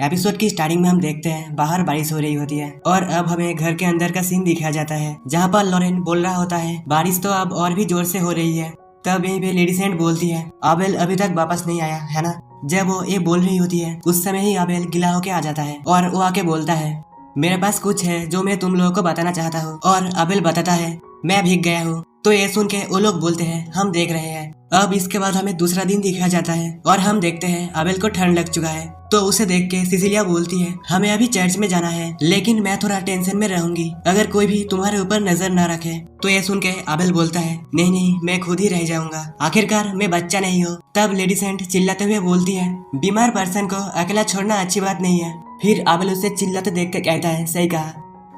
Episode की starting में हम देखते हैं बाहर बारिश हो रही होती है और अब हमें घर के अंदर का सीन दिखाया जाता है जहाँ पर लॉरेन बोल रहा होता है बारिश तो अब और भी जोर से हो रही है। तब यहीं पे लेडी सेंट बोलती है आबेल अभी तक वापस नहीं आया है ना। जब वो ये बोल रही होती है उस समय ही आबेल गिला होके आ जाता है और वो आके बोलता है मेरे पास कुछ है जो मैं तुम लोगों को बताना चाहता हूँ। और आबेल बताता है मैं भीग गया हूँ। तो ये सुन के वो लोग बोलते हैं हम देख रहे हैं। अब इसके बाद हमें दूसरा दिन दिखाया जाता है और हम देखते हैं आबेल को ठंड लग चुका है। तो उसे देख के सिसिलिया बोलती है हमें अभी चर्च में जाना है लेकिन मैं थोड़ा टेंशन में रहूंगी अगर कोई भी तुम्हारे ऊपर नजर न रखे। तो ये सुन के आबेल बोलता है नहीं नहीं मैं खुद ही रह जाऊंगा, आखिरकार मैं बच्चा नहीं हूँ। तब लेडी सेंट चिल्लाते हुए बोलती है बीमार पर्सन को अकेला छोड़ना अच्छी बात नहीं है। फिर आबेल उसे चिल्लाते देख के कहता है सही कहा।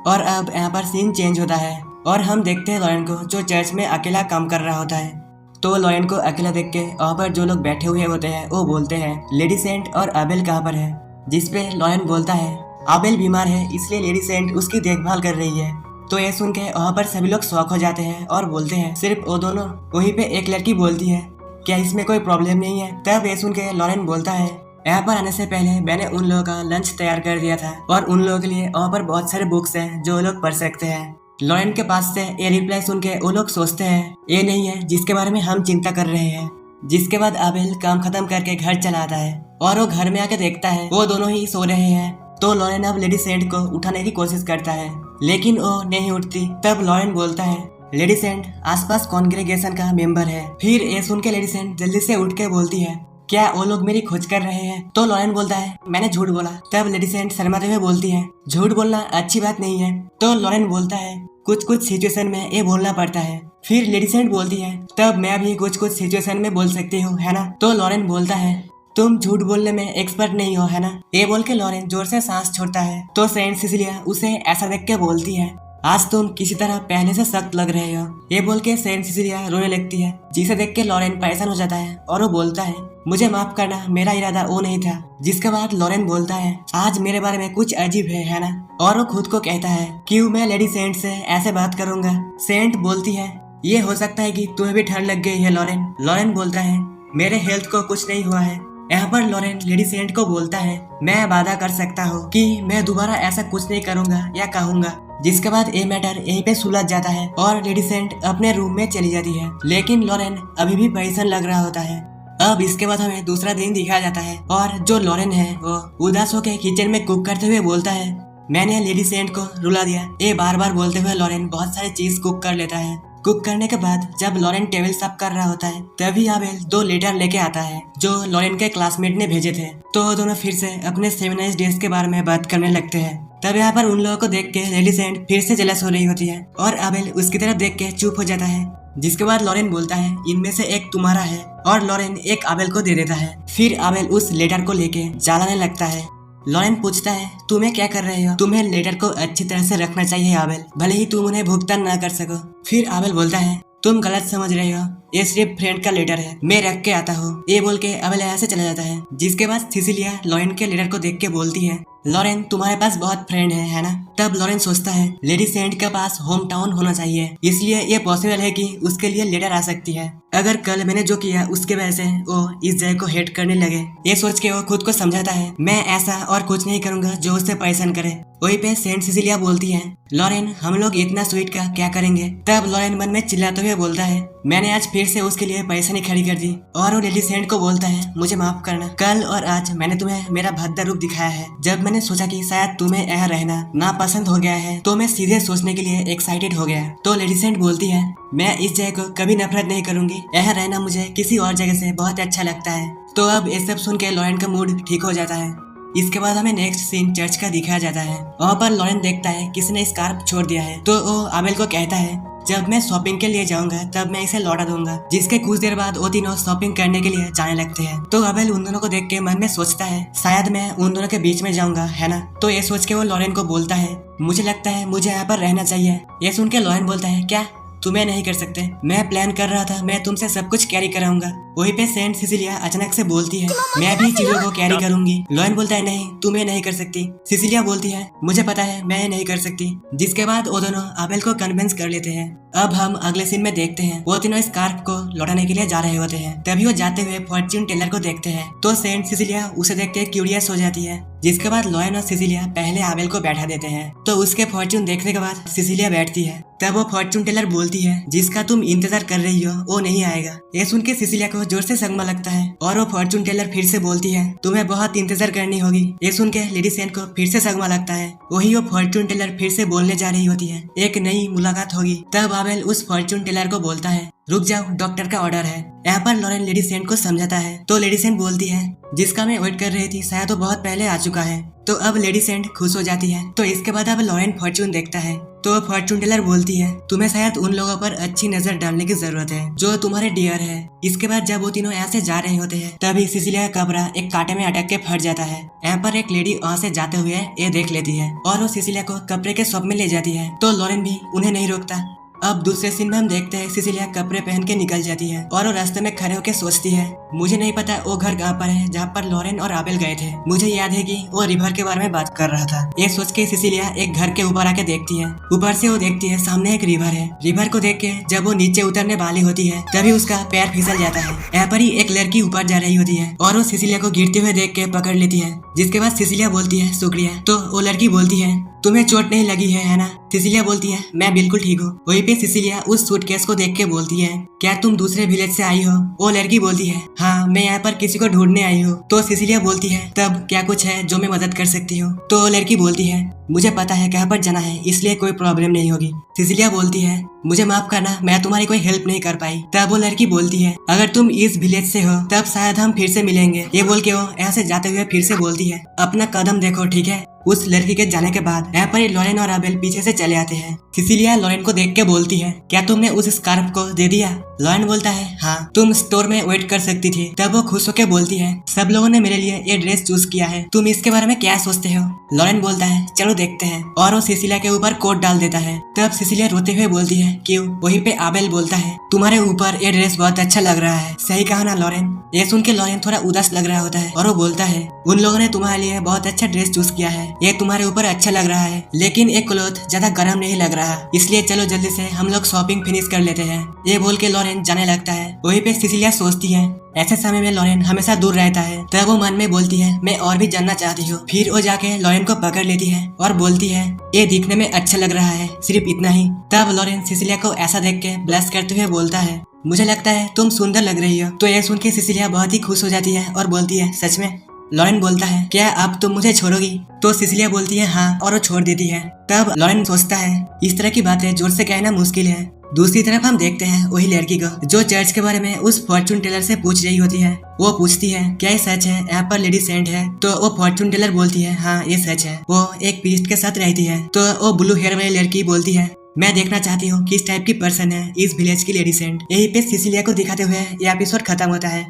और अब यहाँ पर सीन चेंज होता है और हम देखते हैं लॉरेन को जो चर्च में अकेला काम कर रहा होता है। तो लॉरेन को अकेला देख के वहाँ पर जो लोग बैठे हुए होते हैं वो बोलते हैं लेडी सेंट और आबेल कहाँ पर है। जिसपे लॉरेन बोलता है आबेल बीमार है इसलिए लेडी सेंट उसकी देखभाल कर रही है। तो ये सुन के वहाँ पर सभी लोग शॉक हो जाते हैं और बोलते हैं सिर्फ वो दोनों। वहीं पे एक लड़की बोलती है क्या इसमें कोई प्रॉब्लम नहीं है। तब ये सुन के लॉरेन बोलता है यहाँ पर आने से पहले मैंने उन लोगों का लंच तैयार कर दिया था और उन लोगों के लिए वहाँ पर बहुत सारे बुक्स हैं जो लोग पढ़ सकते हैं। लॉरेन के पास से ये रिप्लाई सुन के वो लोग सोचते हैं ये नहीं है जिसके बारे में हम चिंता कर रहे हैं। जिसके बाद आबेल काम खत्म करके घर चला आता है और वो घर में आके देखता है वो दोनों ही सो रहे हैं। तो लॉरेन अब लेडी सेंट को उठाने की कोशिश करता है लेकिन वो नहीं उठती। तब लॉरेन बोलता है लेडी सेंट आसपास कॉन्ग्रेगेशन का मेंबर है। फिर ये सुन के लेडी सेंट जल्दी से उठ के बोलती है क्या वो लोग मेरी खोज कर रहे हैं। तो लॉरेन बोलता है मैंने झूठ बोला। तब लेडी सेंट शर्माते हुए बोलती है झूठ बोलना अच्छी बात नहीं है। तो लॉरेन बोलता है कुछ सिचुएशन में ये बोलना पड़ता है। फिर लेडी सेंट बोलती है तब मैं भी कुछ सिचुएशन में बोल सकती हूँ है ना। तो लॉरेन बोलता है तुम झूठ बोलने में एक्सपर्ट नहीं हो है ना। ये बोल के लॉरेन जोर से सांस छोड़ता है। तो सेंट सिसिलिया उसे ऐसा देख के बोलती है आज तुम किसी तरह पहले से सख्त लग रहे हो। ये बोल के सेंट सिसिलिया रोने लगती है जिसे देख के लॉरेन परेशान हो जाता है और वो बोलता है मुझे माफ करना मेरा इरादा वो नहीं था। जिसके बाद लॉरेन बोलता है आज मेरे बारे में कुछ अजीब है ना। और वो खुद को कहता है क्यों मैं लेडी सेंट से ऐसे बात करूंगा। सेंट बोलती है ये हो सकता है कि तुम्हें भी ठंड लग गई है लॉरेन। लॉरेन बोलता है मेरे हेल्थ को कुछ नहीं हुआ है। यहाँ पर लॉरेन लेडी सेंट को बोलता है मैं वादा कर सकता हूँ कि मैं दोबारा ऐसा कुछ नहीं करूंगा या कहूंगा। जिसके बाद ये मैटर यहीं पे सुलझ जाता है और लेडी सेंट अपने रूम में चली जाती है लेकिन लॉरेन अभी भी परेशान लग रहा होता है। अब इसके बाद हमें दूसरा दिन दिखाया जाता है और जो लॉरेन है वो उदास होकर किचन में कुक करते हुए बोलता है मैंने लेडी सेंट को रुला दिया। ये बार बार बोलते हुए लॉरेन बहुत सारी चीज कुक कर लेता है। कुक करने के बाद जब लॉरेन टेबल साफ कर रहा होता है तभी आबेल 2 लेटर लेके आता है जो लॉरेन के क्लासमेट ने भेजे थे। तो दोनों फिर से अपने 7 डेज के बारे में बात करने लगते हैं। तब यहाँ पर उन लोगों को देख के लेडी सेंट फिर से जेलस हो रही होती है और आबेल उसकी तरफ देख के चुप हो जाता है। जिसके बाद लॉरेन बोलता है इनमें से एक तुम्हारा है और लॉरेन एक आबेल को दे देता है। फिर आबेल उस लेटर को लेके जलाने लगता है। लॉरेन पूछता है तुम्हें क्या कर रहे हो, तुम्हें लेटर को अच्छी तरह से रखना चाहिए आबेल, भले ही तुम उन्हें भुगतान न कर सको। फिर आबेल बोलता है तुम गलत समझ रहे हो, ये सिर्फ फ्रेंड का लेटर है, मैं रख के आता हूँ। ये बोल के आबेल यहाँ से चला जाता है। जिसके बाद सिसिलिया लॉरेन के लेटर को देख के बोलती है लॉरेन तुम्हारे पास बहुत फ्रेंड है ना। तब लॉरेन सोचता है लेडी सेंट के पास होम टाउन होना चाहिए इसलिए ये पॉसिबल है कि उसके लिए लेटर आ सकती है। अगर कल मैंने जो किया उसके वजह से वो इस जगह को हेट करने लगे। ये सोच के वो खुद को समझाता है मैं ऐसा और कुछ नहीं करूंगा जो उसे परेशान करे। वहीं पे सेंट सिसिलिया बोलती है लॉरेन हम लोग इतना स्वीट का क्या करेंगे। तब लॉरेन मन में चिल्लाते हुए बोलता है मैंने आज फिर से उसके लिए परेशानी खड़ी कर दी। और वो लेडी सेंट को बोलता है मुझे माफ करना, कल और आज मैंने तुम्हें मेरा भद्दा रूप दिखाया है। जब मैंने सोचा कि शायद तुम्हें यहाँ रहना नापसंद हो गया है तो मैं सीधे सोचने के लिए एक्साइटेड हो गया। तो लेडी सेंट बोलती है मैं इस जगह को कभी नफरत नहीं करूंगी, यहाँ रहना मुझे किसी और जगह से बहुत अच्छा लगता है। तो अब ये सब सुन के लॉरेन का मूड ठीक हो जाता है। इसके बाद हमें नेक्स्ट सीन चर्च का दिखाया जाता है। वहाँ पर लॉरेन देखता है किसी ने स्कार्फ छोड़ दिया है। तो वो आबेल को कहता है जब मैं शॉपिंग के लिए जाऊंगा तब मैं इसे लौटा दूंगा। जिसके कुछ देर बाद वो तीनों शॉपिंग करने के लिए जाने लगते हैं। तो आबेल उन दोनों को देख के मन में सोचता है शायद मैं उन दोनों के बीच में जाऊंगा है ना। तो ये सोच के वो लॉरेन को बोलता है मुझे लगता है मुझे यहाँ पर रहना चाहिए। ये सुन के लॉरेन बोलता है क्या तुम्हें नहीं कर सकते, मैं प्लान कर रहा था मैं तुमसे सब कुछ कैरी कराऊंगा। वहीं पे सेंट सिसिलिया अचानक से बोलती है मैं भी चीजों को कैरी करूंगी। लॉरेन बोलता है नहीं तुम्हें नहीं कर सकती। सिसिलिया बोलती है मुझे पता है मैं नहीं कर सकती। जिसके बाद वो दोनों आबेल को कन्विंस कर लेते हैं। अब हम अगले सीन में देखते हैं वो तीनों स्कार्फ को लौटाने के लिए जा रहे होते हैं। तभी वो जाते हुए फॉर्च्यून टेलर को देखते हैं। तो सेंट सिसिलिया उसे देख के क्यूरियस हो जाती है। जिसके बाद लॉरेन और सिसिलिया पहले आबेल को बैठा देते हैं। तो उसके फॉर्च्यून देखने के बाद सिसिलिया बैठती है। तब वो फॉर्च्यून टेलर बोलती है जिसका तुम इंतजार कर रही हो वो नहीं आएगा। ये सुन के सिसिलिया को जोर से सदमा लगता है और वो फॉर्च्यून टेलर फिर से बोलती है तुम्हें बहुत इंतजार करनी होगी। ये सुन के लेडी सेंट को फिर से सदमा लगता है। वही वो फॉर्च्यून टेलर फिर से बोलने जा रही होती है एक नई मुलाकात होगी। तब आबेल उस फॉर्च्यून टेलर को बोलता है रुक जाओ, डॉक्टर का ऑर्डर है। यहाँ पर लॉरेन लेडी सेंट को समझाता है तो लेडी सेंट बोलती है जिसका मैं वेट कर रही थी शायद वो बहुत पहले आ चुका है। तो अब लेडी सेंट खुश हो जाती है। तो इसके बाद अब लॉरेन फॉर्च्यून देखता है तो फॉर्च्यून टेलर बोलती है तुम्हें शायद उन लोगों पर अच्छी नजर डालने की जरूरत है जो तुम्हारे डियर है। इसके बाद जब वो तीनों यहाँ से जा रहे होते हैं तभी सिसिलिया का कपड़ा एक कांटे में अटक के फट जाता है। यहाँ पर एक लेडी वहाँ से जाते हुए ये देख लेती है और वो सिसिलिया को कपड़े के शॉप में ले जाती है। तो लॉरेन भी उन्हें नहीं रोकता। अब दूसरे सीन में हम देखते हैं सिसिलिया कपड़े पहन के निकल जाती है और वो रास्ते में खड़े होकर सोचती है मुझे नहीं पता वो घर कहाँ पर है जहाँ पर लॉरेन और आबेल गए थे। मुझे याद है कि वो रिवर के बारे में बात कर रहा था। ये सोच के सिसिलिया एक घर के ऊपर आके देखती है। ऊपर से वो देखती है सामने एक रिवर है। रिवर को देख के जब वो नीचे उतरने वाली होती है तभी उसका पैर फिसल जाता है। यहाँ पर ही एक लड़की ऊपर जा रही होती है और वो सिसिलिया को गिरते हुए देख के पकड़ लेती है। जिसके बाद सिसिलिया बोलती है शुक्रिया। तो वो लड़की बोलती है तुम्हें चोट नहीं लगी है ना। सिसिलिया बोलती है मैं बिल्कुल ठीक हूँ। वहीं पे सिसिलिया उस सूटकेस को देख के बोलती है क्या तुम दूसरे विलेज से आई हो। वो लड़की बोलती है हाँ मैं यहाँ पर किसी को ढूंढने आई हूँ। तो सिसिलिया बोलती है तब क्या कुछ है जो मैं मदद कर सकती हूँ। तो वो लड़की बोलती है मुझे पता है कहाँ पर जाना है इसलिए कोई प्रॉब्लम नहीं होगी। सिसिलिया बोलती है मुझे माफ करना मैं तुम्हारी कोई हेल्प नहीं कर पाई। तब वो लड़की बोलती है अगर तुम इस विलेज से हो तब शायद हम फिर से मिलेंगे। ये बोल के वो यहाँ से जाते हुए फिर से बोलती है अपना कदम देखो ठीक है। उस लड़की के जाने के बाद यहाँ पर लॉरेन और आबेल पीछे से चले आते हैं। सिसिलिया लॉरेन को देख के बोलती है क्या तुमने उस स्कार्फ को दे दिया। लॉरेन बोलता है हाँ तुम स्टोर में वेट कर सकती थी। तब वो खुश होकर बोलती है सब लोगों ने मेरे लिए ये ड्रेस चूज किया है तुम इसके बारे में क्या सोचते हो। लॉरेन बोलता है चलो देखते हैं और वो सिसिलिया के ऊपर कोट डाल देता है। तब सिसिलिया रोते हुए बोलती है क्यों। वहीं पे आबेल बोलता है तुम्हारे ऊपर ये ड्रेस बहुत अच्छा लग रहा है। सही कहा ना लॉरेन। ये सुन के लॉरेन थोड़ा उदास लग रहा होता है और वो बोलता है उन लोगों ने तुम्हारे लिए बहुत अच्छा ड्रेस चूज किया है। ये तुम्हारे ऊपर अच्छा लग रहा है लेकिन एक क्लॉथ ज्यादा गर्म नहीं लग रहा इसलिए चलो जल्दी से हम लोग शॉपिंग फिनिश कर लेते हैं। ये बोल के लॉरेन जाने लगता है। वहीं पे सिसिलिया सोचती है ऐसे समय में लॉरेन हमेशा दूर रहता है। तब वो मन में बोलती है मैं और भी जानना चाहती हूँ। फिर वो जाके लॉरेन को पकड़ लेती है और बोलती है ये दिखने में अच्छा लग रहा है सिर्फ इतना ही। तब लॉरेन सिसिलिया को ऐसा देख के ब्लश करते हुए बोलता है मुझे लगता है तुम सुंदर लग रही हो। तो ये सुन के सिसिलिया बहुत ही खुश हो जाती है और बोलती है सच में। लॉरेन बोलता है क्या अब तुम मुझे छोड़ोगी। तो सिसिलिया बोलती है हाँ और वो छोड़ देती है। तब लॉरेन सोचता है इस तरह की बातें जोर से कहना मुश्किल है। दूसरी तरफ हम देखते हैं वही लड़की को जो चर्च के बारे में उस फॉर्च्यून टेलर से पूछ रही होती है। वो पूछती है क्या ये सच है यहाँ पर लेडी सेंट है। तो वो फॉर्च्यून टेलर बोलती है हाँ ये सच है वो एक प्रीस्ट के साथ रहती है। तो वो ब्लू हेयर वाली लड़की बोलती है मैं देखना चाहती हूँ किस टाइप की पर्सन है इस विलेज की लेडी सेंट। यही पे सिसिलिया को दिखाते हुए ये एपिसोड खत्म होता है।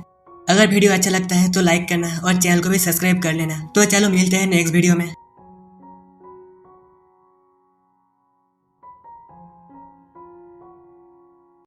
अगर वीडियो अच्छा लगता है तो लाइक करना और चैनल को भी सब्सक्राइब कर लेना। तो चलो मिलते हैं नेक्स्ट वीडियो में।